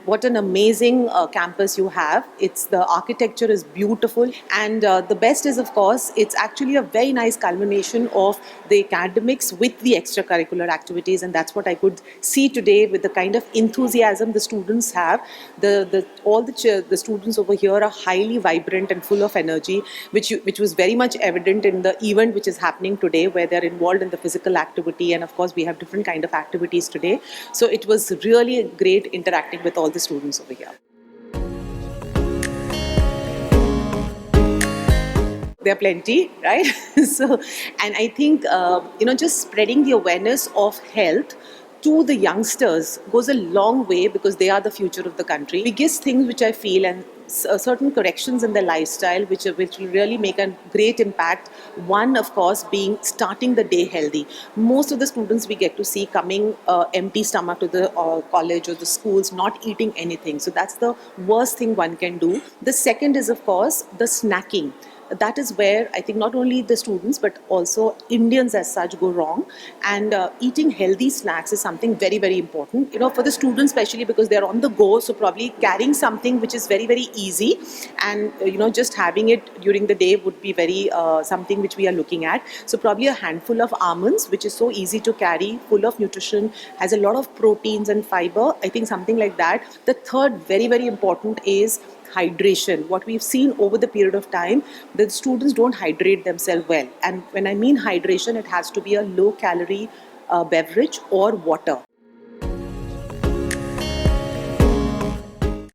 what an amazing campus you have. The architecture is beautiful, and the best is, of course, it's actually a very nice culmination of the academics with the extracurricular activities, and that's what I could see today with the kind of enthusiasm the students have. The students over here are highly vibrant and full of energy, which was very much evident in the event which is happening today, where they're involved in the physical activity, and of course we have different kind of activities today. So it was really great interacting with all the students over here. There are plenty, right? So, and I think just spreading the awareness of health to the youngsters goes a long way, because they are the future of the country. Biggest things which I feel, and certain corrections in their lifestyle which will really make a great impact. One, of course, being starting the day healthy. Most of the students we get to see coming empty stomach to the college or the schools, not eating anything. So that's the worst thing one can do. The second is, of course, the snacking. That is where I think not only the students but also Indians as such go wrong. And eating healthy snacks is something very, very important. For the students especially, because they're on the go, so probably carrying something which is very, very easy, and just having it during the day would be very something which we are looking at. So probably a handful of almonds, which is so easy to carry, full of nutrition, has a lot of proteins and fiber. I think something like that. The third, very, very important, is hydration. What we've seen over the period of time, the students don't hydrate themselves well. And when I mean hydration, it has to be a low calorie beverage or water.